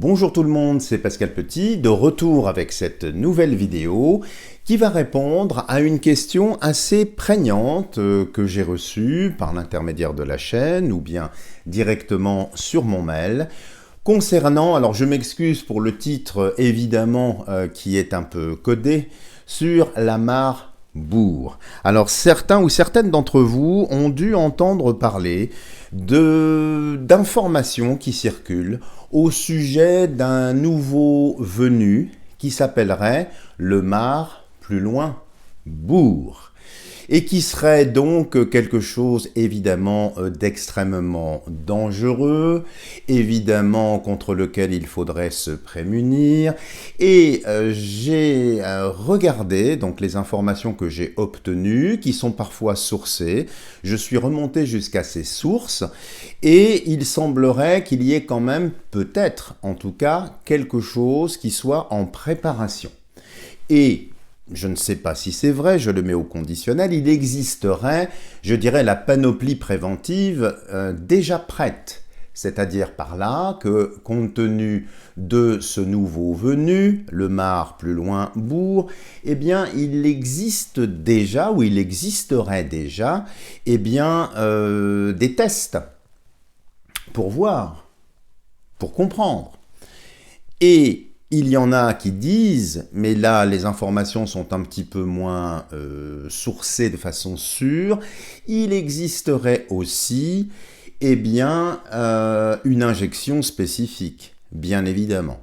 Bonjour tout le monde, c'est Pascal Petit, de retour avec cette nouvelle vidéo qui va répondre à une question assez prégnante que j'ai reçue par l'intermédiaire de la chaîne ou bien directement sur mon mail concernant, alors je m'excuse pour le titre évidemment qui est un peu codé, sur la mare Bourg. Alors certains ou certaines d'entre vous ont dû entendre parler d'informations qui circulent au sujet d'un nouveau venu qui s'appellerait le Mar plus loin Bourg et qui serait donc quelque chose évidemment d'extrêmement dangereux, évidemment contre lequel il faudrait se prémunir. Et j'ai regardé donc les informations que j'ai obtenues, qui sont parfois sourcées. Je suis remonté jusqu'à ces sources et il semblerait qu'il y ait quand même peut-être, en tout cas, quelque chose qui soit en préparation. Et je ne sais pas si c'est vrai, je le mets au conditionnel, il existerait, je dirais, la panoplie préventive déjà prête. C'est-à-dire par là que, compte tenu de ce nouveau venu, le Mar plus loin Bourg, eh bien, il existe déjà, ou il existerait déjà, eh bien, des tests pour voir, pour comprendre. Et il y en a qui disent, mais là les informations sont un petit peu moins sourcées de façon sûre, il existerait aussi eh bien, une injection spécifique, bien évidemment.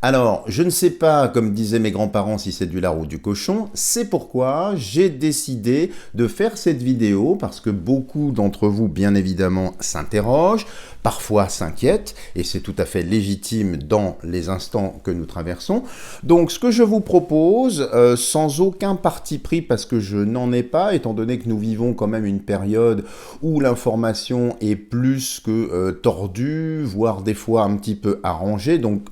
Alors, je ne sais pas, comme disaient mes grands-parents, si c'est du lard ou du cochon, c'est pourquoi j'ai décidé de faire cette vidéo, parce que beaucoup d'entre vous, bien évidemment, s'interrogent, parfois s'inquiètent, et c'est tout à fait légitime dans les instants que nous traversons. Donc, ce que je vous propose, sans aucun parti pris, parce que je n'en ai pas, étant donné que nous vivons quand même une période où l'information est plus que tordue, voire des fois un petit peu arrangée, donc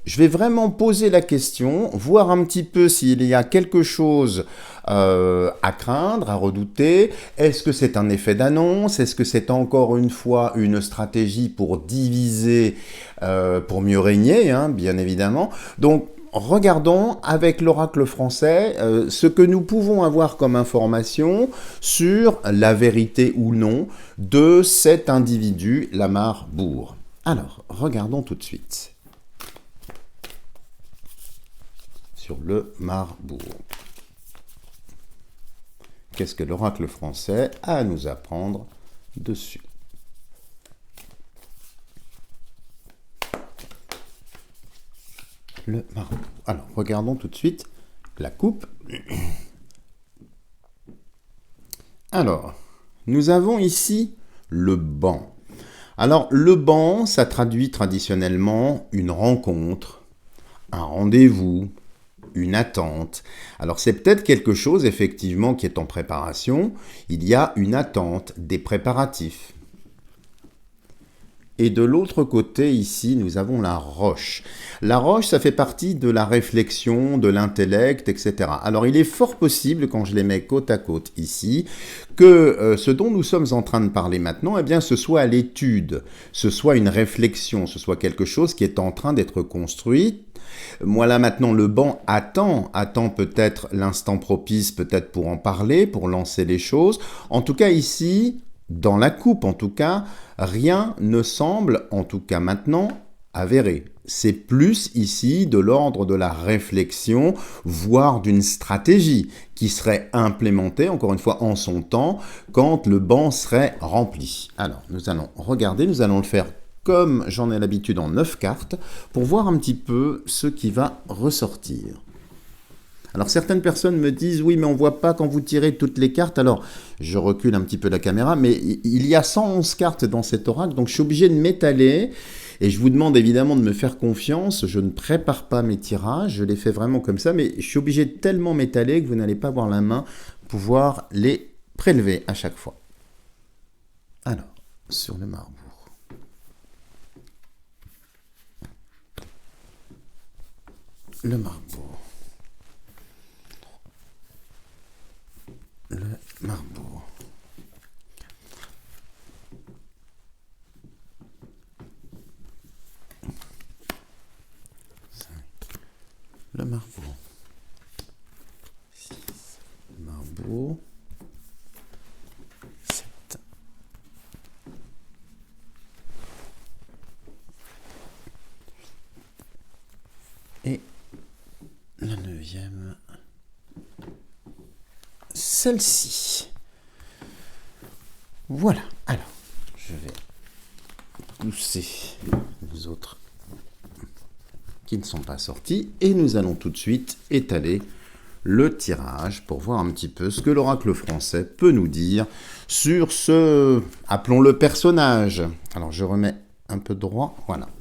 je vais vraiment poser la question, voir un petit peu s'il y a quelque chose à craindre, à redouter. Est-ce que c'est un effet d'annonce? Est-ce que c'est encore une fois une stratégie pour diviser, pour mieux régner, hein, bien évidemment. Donc, regardons avec l'oracle français ce que nous pouvons avoir comme information sur la vérité ou non de cet individu, Lamar Bourg. Alors, regardons tout de suite. Sur le Marbourg. Qu'est-ce que l'oracle français a à nous apprendre dessus? Le Marbourg. Alors, regardons tout de suite la coupe. Alors, nous avons ici le banc. Alors, le banc, ça traduit traditionnellement une rencontre, un rendez-vous, une attente. Alors c'est peut-être quelque chose effectivement qui est en préparation. Il y a une attente, des préparatifs. Et de l'autre côté, ici, nous avons la roche. La roche, ça fait partie de la réflexion, de l'intellect, etc. Alors, il est fort possible, quand je les mets côte à côte ici, que ce dont nous sommes en train de parler maintenant, eh bien, ce soit à l'étude, ce soit une réflexion, ce soit quelque chose qui est en train d'être construit. Moi, là, maintenant, le banc attend peut-être l'instant propice, peut-être pour en parler, pour lancer les choses. En tout cas, ici, dans la coupe, en tout cas, rien ne semble, en tout cas maintenant, avéré. C'est plus ici de l'ordre de la réflexion, voire d'une stratégie qui serait implémentée, encore une fois, en son temps, quand le banc serait rempli. Alors, nous allons regarder, nous allons le faire comme j'en ai l'habitude en 9 cartes, pour voir un petit peu ce qui va ressortir. Alors certaines personnes me disent, oui mais on ne voit pas quand vous tirez toutes les cartes, alors je recule un petit peu la caméra, mais il y a 111 cartes dans cet oracle, donc je suis obligé de m'étaler, et je vous demande évidemment de me faire confiance, je ne prépare pas mes tirages, je les fais vraiment comme ça, mais je suis obligé de tellement m'étaler que vous n'allez pas avoir la main pour pouvoir les prélever à chaque fois. Alors, sur le Marbourg. Le Marbourg. Le Marbourg. le Marbourg. 6, Marbourg. 7. Et la 9e, celle-ci. Voilà. Alors, je vais pousser les autres qui ne sont pas sortis et nous allons tout de suite étaler le tirage pour voir un petit peu ce que l'oracle français peut nous dire sur ce, appelons-le personnage. Alors, je remets un peu droit, voilà. «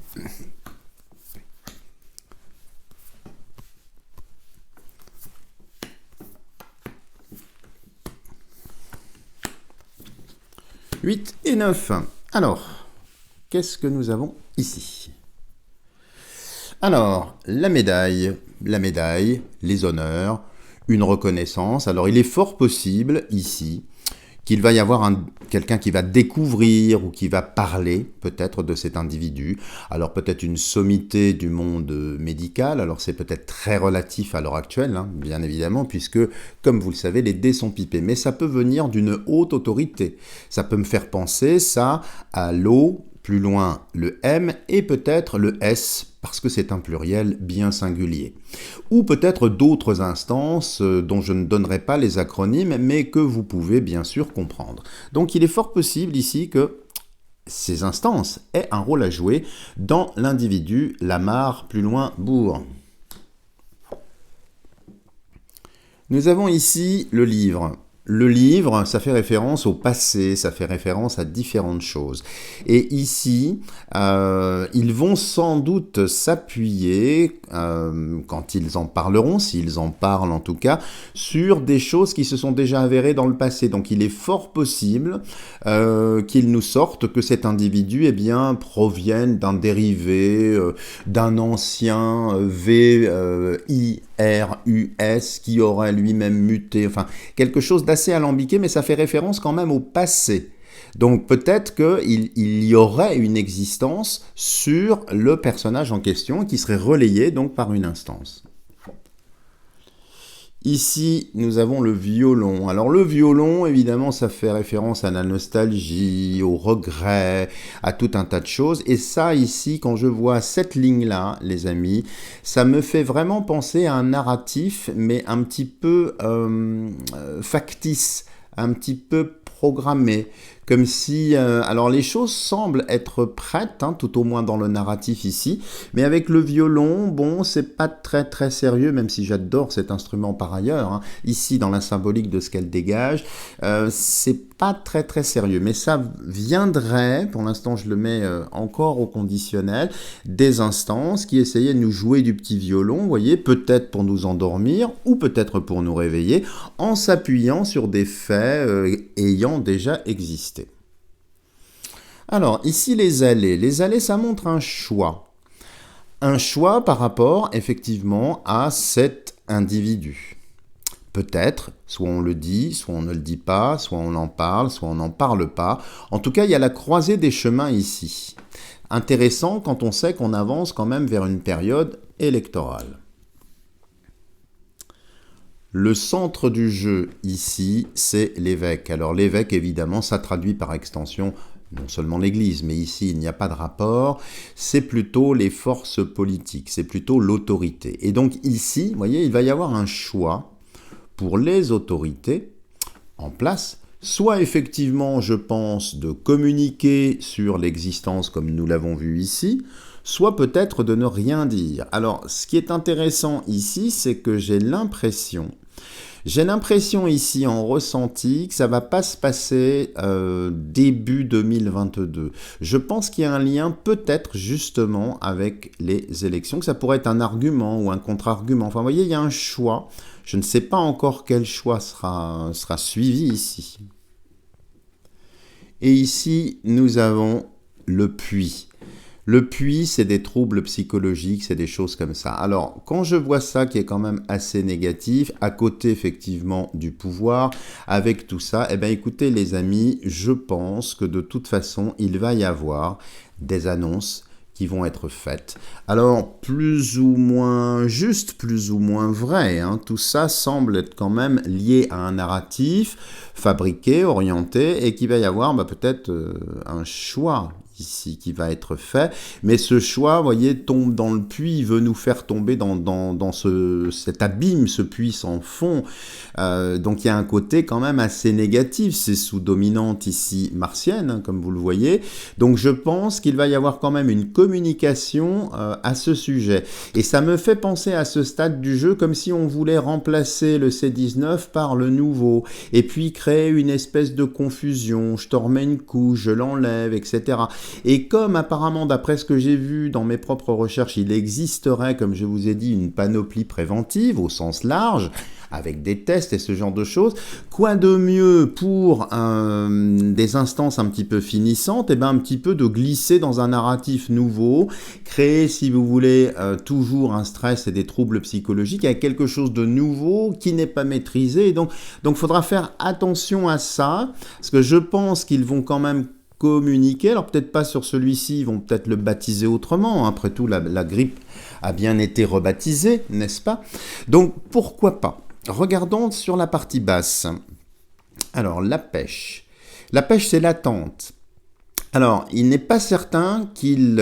8 et 9. Alors, qu'est-ce que nous avons ici? Alors, la médaille, les honneurs, une reconnaissance. Alors, il est fort possible ici qu'il va y avoir quelqu'un qui va découvrir ou qui va parler peut-être de cet individu. Alors peut-être une sommité du monde médical, alors c'est peut-être très relatif à l'heure actuelle, hein, bien évidemment, puisque, comme vous le savez, les dés sont pipés. Mais ça peut venir d'une haute autorité. Ça peut me faire penser ça à l'O, plus loin le M et peut-être le S, parce que c'est un pluriel bien singulier. Ou peut-être d'autres instances dont je ne donnerai pas les acronymes, mais que vous pouvez bien sûr comprendre. Donc il est fort possible ici que ces instances aient un rôle à jouer dans l'individu, la mare, plus loin, bourg. Nous avons ici le livre. Le livre, ça fait référence au passé, ça fait référence à différentes choses. Et ici, ils vont sans doute s'appuyer, quand ils en parleront, s'ils en parlent en tout cas, sur des choses qui se sont déjà avérées dans le passé. Donc il est fort possible qu'ils nous sortent que cet individu eh bien, provienne d'un dérivé, d'un ancien VIRUS qui aurait lui-même muté, enfin quelque chose d'assez alambiqué, mais ça fait référence quand même au passé. Donc peut-être qu'il y aurait une existence sur le personnage en question qui serait relayée donc par une instance. Ici, nous avons le violon. Alors le violon, évidemment, ça fait référence à la nostalgie, au regret, à tout un tas de choses. Et ça, ici, quand je vois cette ligne-là, les amis, ça me fait vraiment penser à un narratif, mais un petit peu factice, un petit peu programmé. Comme si, alors les choses semblent être prêtes, hein, tout au moins dans le narratif ici, mais avec le violon, bon, c'est pas très sérieux, même si j'adore cet instrument par ailleurs, hein. Ici, dans la symbolique de ce qu'elle dégage, c'est pas très sérieux, mais ça viendrait, pour l'instant je le mets encore au conditionnel, des instances qui essayaient de nous jouer du petit violon, vous voyez, peut-être pour nous endormir, ou peut-être pour nous réveiller, en s'appuyant sur des faits ayant déjà existé. Alors, ici, les allées. Les allées, ça montre un choix. Un choix par rapport, effectivement, à cet individu. Peut-être, soit on le dit, soit on ne le dit pas, soit on en parle, soit on n'en parle pas. En tout cas, il y a la croisée des chemins ici. Intéressant quand on sait qu'on avance quand même vers une période électorale. Le centre du jeu ici, c'est l'évêque. Alors l'évêque, évidemment, ça traduit par extension non seulement l'Église, mais ici il n'y a pas de rapport, c'est plutôt les forces politiques, c'est plutôt l'autorité. Et donc ici, vous voyez, il va y avoir un choix pour les autorités en place, soit effectivement, je pense, de communiquer sur l'existence comme nous l'avons vu ici, soit peut-être de ne rien dire. Alors, ce qui est intéressant ici, c'est que j'ai l'impression ici en ressenti que ça ne va pas se passer début 2022. Je pense qu'il y a un lien peut-être justement avec les élections, que ça pourrait être un argument ou un contre-argument. Enfin, vous voyez, il y a un choix. Je ne sais pas encore quel choix sera suivi ici. Et ici, nous avons le puits. Le puits, c'est des troubles psychologiques, c'est des choses comme ça. Alors, quand je vois ça qui est quand même assez négatif, à côté effectivement du pouvoir, avec tout ça, eh bien écoutez les amis, je pense que de toute façon, il va y avoir des annonces qui vont être faites. Alors, plus ou moins juste, plus ou moins vrai, hein, tout ça semble être quand même lié à un narratif fabriqué, orienté, et qu'il va y avoir peut-être un choix ici qui va être fait, mais ce choix, vous voyez, tombe dans le puits, il veut nous faire tomber dans cet abîme, ce puits sans fond, donc il y a un côté quand même assez négatif, c'est sous dominante ici martienne, hein, comme vous le voyez, donc je pense qu'il va y avoir quand même une communication à ce sujet, et ça me fait penser à ce stade du jeu comme si on voulait remplacer le C19 par le nouveau, et puis créer une espèce de confusion, je te remets une couche, je l'enlève, etc. Et comme apparemment, d'après ce que j'ai vu dans mes propres recherches, il existerait, comme je vous ai dit, une panoplie préventive au sens large, avec des tests et ce genre de choses, quoi de mieux pour des instances un petit peu finissantes, un petit peu de glisser dans un narratif nouveau, créer, si vous voulez, toujours un stress et des troubles psychologiques avec quelque chose de nouveau qui n'est pas maîtrisé. Donc, faudra faire attention à ça, parce que je pense qu'ils vont quand même communiquer, alors peut-être pas sur celui-ci, ils vont peut-être le baptiser autrement, après tout la grippe a bien été rebaptisée, n'est-ce pas? Donc pourquoi pas? Regardons sur la partie basse. Alors la pêche. La pêche, c'est l'attente. Alors, il n'est pas certain qu'ils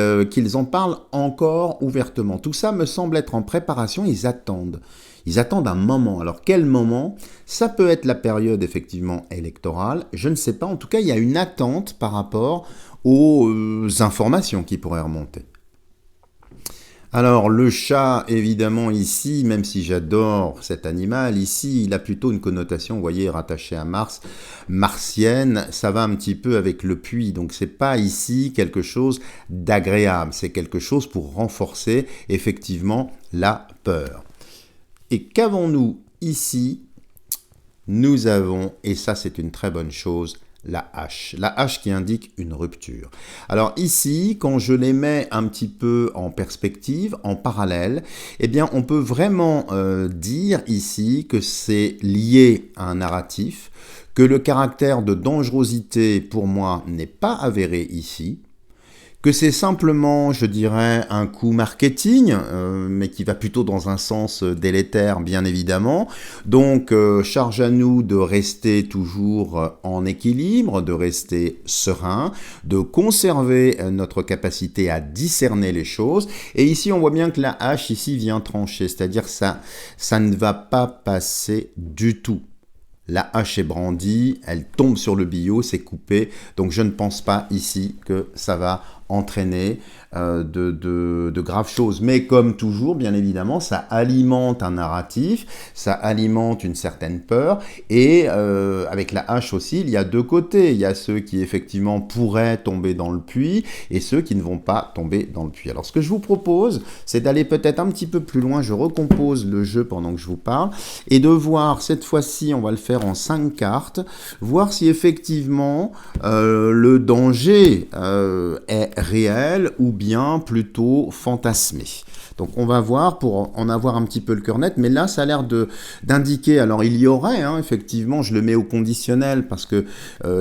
en parlent encore ouvertement. Tout ça me semble être en préparation, ils attendent. Ils attendent un moment. Alors, quel moment? Ça peut être la période, effectivement, électorale. Je ne sais pas. En tout cas, il y a une attente par rapport aux informations qui pourraient remonter. Alors, le chat, évidemment, ici, même si j'adore cet animal, ici, il a plutôt une connotation, vous voyez, rattachée à Mars, martienne, ça va un petit peu avec le puits, donc c'est pas ici quelque chose d'agréable, c'est quelque chose pour renforcer, effectivement, la peur. Et qu'avons-nous ici? Nous avons, et ça c'est une très bonne chose, la hache qui indique une rupture. Alors ici, quand je les mets un petit peu en perspective, en parallèle, eh bien on peut vraiment dire ici que c'est lié à un narratif, que le caractère de dangerosité pour moi n'est pas avéré ici, que c'est simplement, je dirais, un coup marketing, mais qui va plutôt dans un sens délétère, bien évidemment. Donc, charge à nous de rester toujours en équilibre, de rester serein, de conserver notre capacité à discerner les choses. Et ici, on voit bien que la hache, ici, vient trancher, c'est-à-dire ça ne va pas passer du tout. La hache est brandie, elle tombe sur le billot, c'est coupé, donc je ne pense pas ici que ça va entraîner de graves choses. Mais comme toujours, bien évidemment, ça alimente un narratif, ça alimente une certaine peur, et avec la hache aussi, il y a deux côtés. Il y a ceux qui effectivement pourraient tomber dans le puits, et ceux qui ne vont pas tomber dans le puits. Alors ce que je vous propose, c'est d'aller peut-être un petit peu plus loin, je recompose le jeu pendant que je vous parle, et de voir, cette fois-ci, on va le faire en 5 cartes, voir si effectivement le danger est réel ou bien plutôt fantasmé. Donc on va voir pour en avoir un petit peu le cœur net, mais là ça a l'air d'indiquer, alors il y aurait, effectivement, je le mets au conditionnel parce que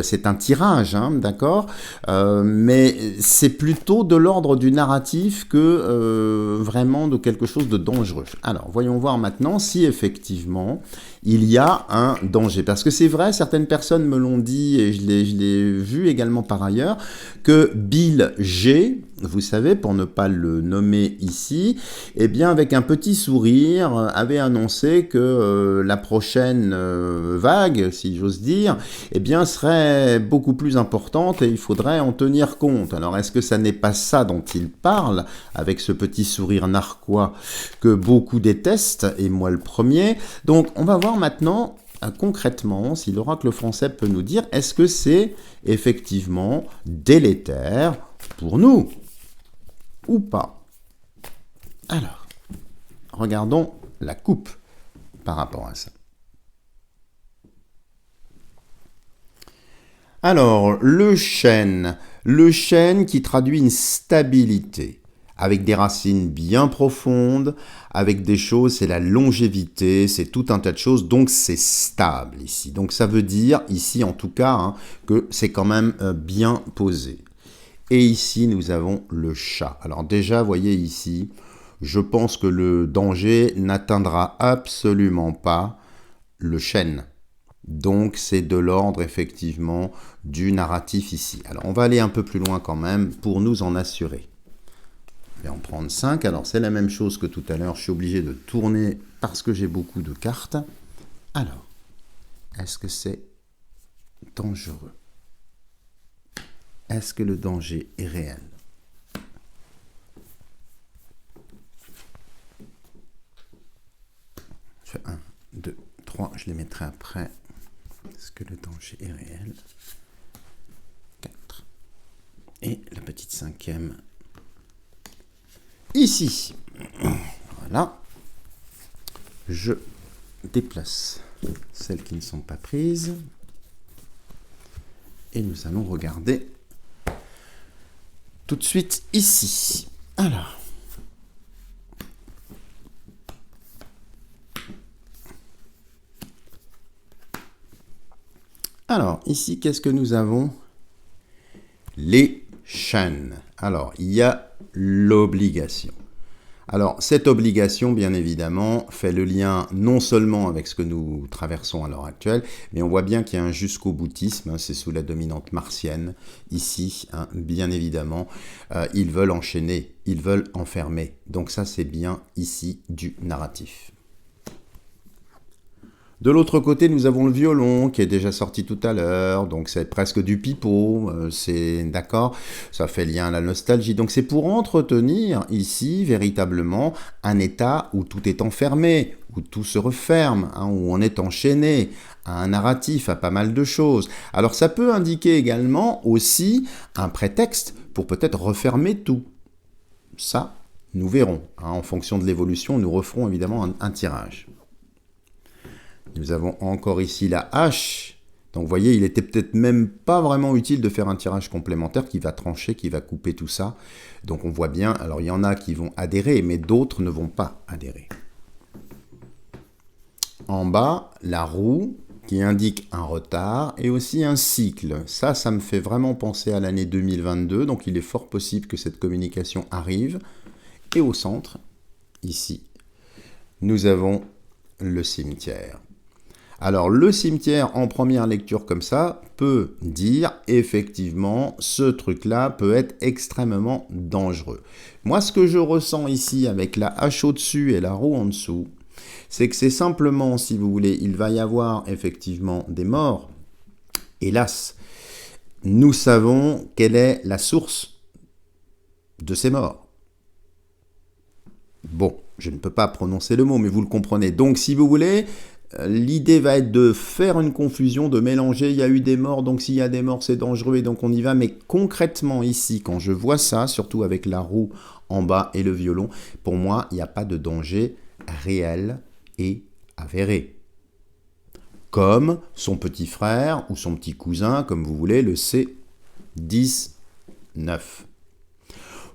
c'est un tirage, d'accord, mais c'est plutôt de l'ordre du narratif que vraiment de quelque chose de dangereux. Alors voyons voir maintenant si effectivement il y a un danger, parce que c'est vrai, certaines personnes me l'ont dit, et je l'ai vu également par ailleurs, que Bill G, vous savez, pour ne pas le nommer ici, eh bien, avec un petit sourire, avait annoncé que la prochaine vague, si j'ose dire, eh bien, serait beaucoup plus importante et il faudrait en tenir compte. Alors, est-ce que ça n'est pas ça dont il parle, avec ce petit sourire narquois que beaucoup détestent, et moi le premier? Donc, on va voir maintenant concrètement, si l'oracle français peut nous dire, est-ce que c'est effectivement délétère pour nous ou pas? Alors, regardons la coupe par rapport à ça. Alors, le chêne qui traduit une stabilité, avec des racines bien profondes, avec des choses, c'est la longévité, c'est tout un tas de choses, donc c'est stable ici. Donc ça veut dire, ici en tout cas, que c'est quand même bien posé. Et ici, nous avons le chat. Alors déjà, voyez ici, je pense que le danger n'atteindra absolument pas le chêne. Donc, c'est de l'ordre, effectivement, du narratif ici. Alors, on va aller un peu plus loin quand même pour nous en assurer. Je vais en prendre 5. Alors, c'est la même chose que tout à l'heure. Je suis obligé de tourner parce que j'ai beaucoup de cartes. Alors, est-ce que c'est dangereux? Est-ce que le danger est réel? Je fais 1, 2, 3. Je les mettrai après. Est-ce que le danger est réel? 4. Et la petite 5e. Ici. Voilà. Je déplace celles qui ne sont pas prises. Et nous allons regarder tout de suite ici. Alors, ici, qu'est-ce que nous avons? Les chênes. Alors, il y a l'obligation. Alors, cette obligation, bien évidemment, fait le lien non seulement avec ce que nous traversons à l'heure actuelle, mais on voit bien qu'il y a un jusqu'au boutisme, hein, c'est sous la dominante martienne. Ici, hein, bien évidemment, ils veulent enchaîner, ils veulent enfermer. Donc ça, c'est bien ici du narratif. De l'autre côté, nous avons le violon qui est déjà sorti tout à l'heure, donc c'est presque du pipeau, c'est d'accord, ça fait lien à la nostalgie. Donc c'est pour entretenir ici véritablement un état où tout est enfermé, où tout se referme, hein, où on est enchaîné à un narratif, à pas mal de choses. Alors ça peut indiquer également aussi un prétexte pour peut-être refermer tout. Ça, nous verrons. Hein, en fonction de l'évolution, nous referons évidemment un tirage. Nous avons encore ici la hache. Donc vous voyez, il était peut-être même pas vraiment utile de faire un tirage complémentaire qui va trancher, qui va couper tout ça. Donc on voit bien, alors il y en a qui vont adhérer, mais d'autres ne vont pas adhérer. En bas, la roue qui indique un retard et aussi un cycle. Ça me fait vraiment penser à l'année 2022, donc il est fort possible que cette communication arrive. Et au centre, ici, nous avons le cimetière. Alors, le cimetière, en première lecture comme ça, peut dire, effectivement, ce truc-là peut être extrêmement dangereux. Moi, ce que je ressens ici, avec la hache au-dessus et la roue en dessous, c'est que c'est simplement, si vous voulez, il va y avoir effectivement des morts. Hélas, nous savons quelle est la source de ces morts. Bon, je ne peux pas prononcer le mot, mais vous le comprenez. Donc, si vous voulez... L'idée va être de faire une confusion, de mélanger, il y a eu des morts, donc s'il y a des morts, c'est dangereux et donc on y va. Mais concrètement ici, quand je vois ça, surtout avec la roue en bas et le violon, pour moi, il n'y a pas de danger réel et avéré. Comme son petit frère ou son petit cousin, comme vous voulez, le C19.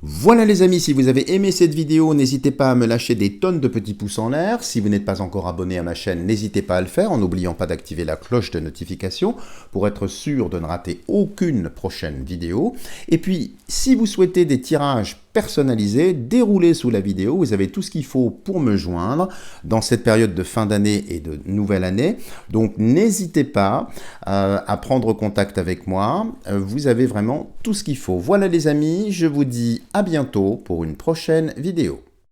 Voilà les amis, si vous avez aimé cette vidéo, n'hésitez pas à me lâcher des tonnes de petits pouces en l'air. Si vous n'êtes pas encore abonné à ma chaîne, n'hésitez pas à le faire en n'oubliant pas d'activer la cloche de notification pour être sûr de ne rater aucune prochaine vidéo. Et puis, si vous souhaitez des tirages personnalisés, déroulés sous la vidéo, vous avez tout ce qu'il faut pour me joindre dans cette période de fin d'année et de nouvelle année. Donc, n'hésitez pas à prendre contact avec moi. Vous avez vraiment tout ce qu'il faut. Voilà les amis, je vous dis à bientôt pour une prochaine vidéo.